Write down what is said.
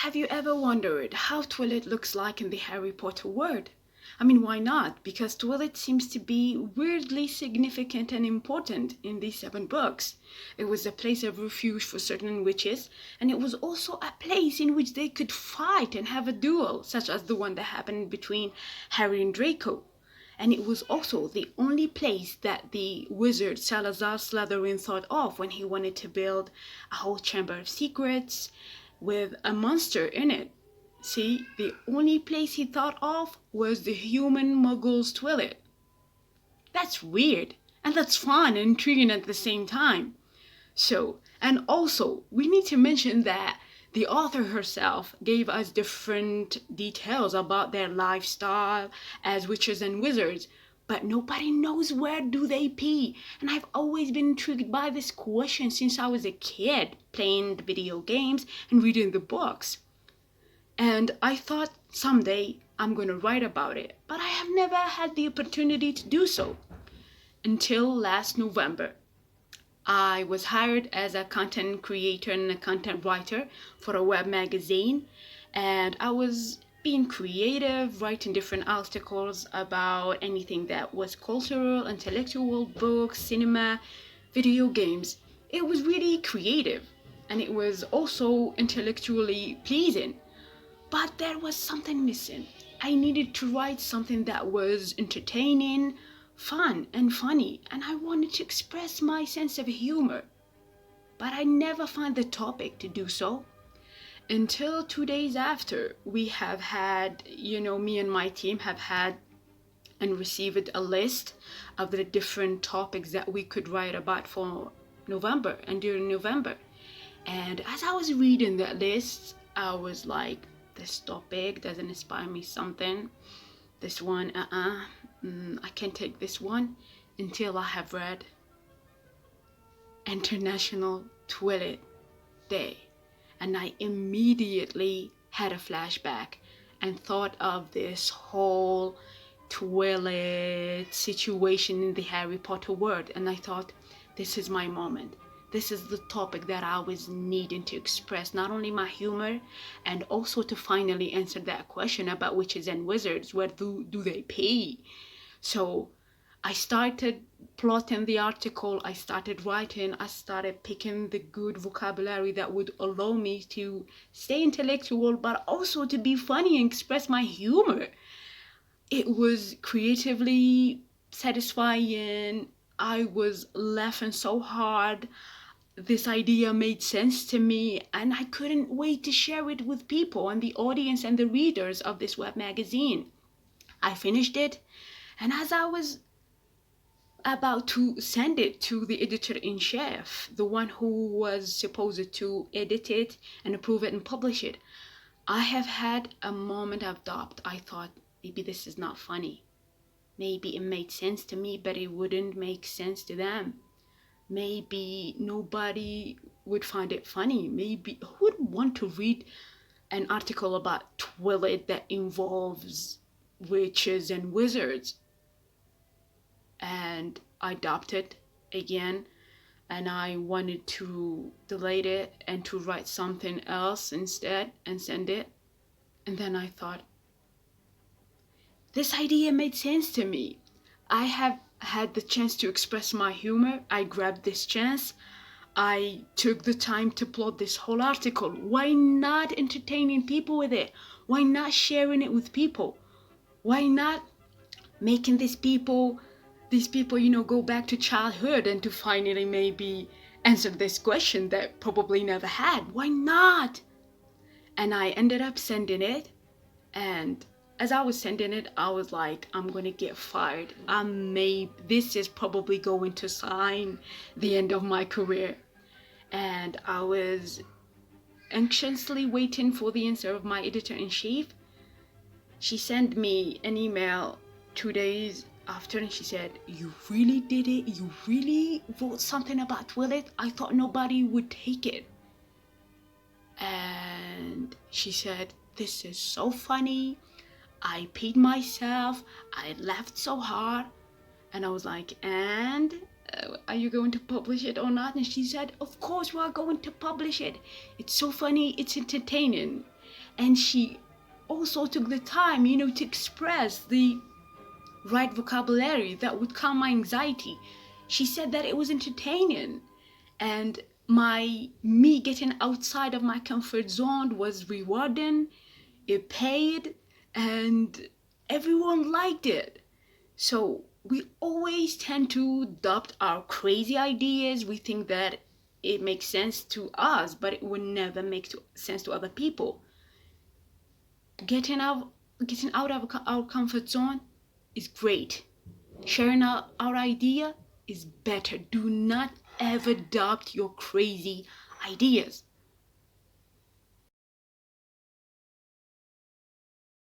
Have you ever wondered how Twilight looks like in the Harry Potter world? I mean, why not? Because Twilight seems to be weirdly significant and important in these 7 books. It was a place of refuge for certain witches, and it was also a place in which they could fight and have a duel, such as the one that happened between Harry and Draco. And it was also the only place that the wizard Salazar Slytherin thought of when he wanted to build a whole chamber of secrets with a monster in it. See, the only place he thought of was the human muggle's toilet. That's weird, and that's fun and intriguing at the same time. So, and also, we need to mention that the author herself gave us different details about their lifestyle as witches and wizards, but nobody knows where do they pee. And I've always been intrigued by this question since I was a kid, playing the video games and reading the books. And I thought someday I'm going to write about it, but I have never had the opportunity to do so. Until last November, I was hired as a content creator and a content writer for a web magazine, and I was being creative, writing different articles about anything that was cultural, intellectual, books, cinema, video games. It was really creative, and it was also intellectually pleasing. But there was something missing. I needed to write something that was entertaining, fun, and funny, and I wanted to express my sense of humor. But I never found the topic to do so. Until 2 days after, we have had, me and my team have had and received a list of the different topics that we could write about for November and during November. And as I was reading that list, I was like, this topic doesn't inspire me something. This one, I can't take this one until I have read International Toilet Day. And I immediately had a flashback and thought of this whole toilet situation in the Harry Potter world. And I thought, this is my moment. This is the topic that I was needing to express not only my humor and also to finally answer that question about witches and wizards. Where do they pee? So I started plotting the article, I started writing, I started picking the good vocabulary that would allow me to stay intellectual but also to be funny and express my humor. It was creatively satisfying. I was laughing so hard. This idea made sense to me, and I couldn't wait to share it with people and the audience and the readers of this web magazine. I finished it, and as I was about to send it to the editor-in-chief, the one who was supposed to edit it and approve it and publish it, I have had a moment of doubt. I thought, maybe this is not funny. Maybe it made sense to me, but it wouldn't make sense to them. Maybe nobody would find it funny. Maybe who would want to read an article about Twilight that involves witches and wizards? And I dropped it again, and I wanted to delete it and to write something else instead and send it. And then I thought, this idea made sense to me. I have had the chance to express my humor. I grabbed this chance. I took the time to plot this whole article. Why not entertaining people with it? Why not sharing it with people? Why not making these people, go back to childhood and to finally maybe answer this question that probably never had? Why not? And I ended up sending it, and as I was sending it, I was like, I'm gonna get fired. This is probably going to sign the end of my career. And I was anxiously waiting for the answer of my editor-in-chief. She sent me an email 2 days after, and she said, you really did it? You really wrote something about Twilight? I thought nobody would take it. And she said, this is so funny. I paid myself. I laughed so hard. And I was like, and are you going to publish it or not? And she said, of course we are going to publish it. It's so funny. It's entertaining. And she also took the time, to express the right vocabulary that would calm my anxiety. She said that it was entertaining, and me getting outside of my comfort zone was rewarding. It paid, and everyone liked it. So we always tend to adopt our crazy ideas. We think that it makes sense to us, but it would never make sense to other people. Getting out of our comfort zone is great. Sharing our idea is better. Do not ever adopt your crazy ideas.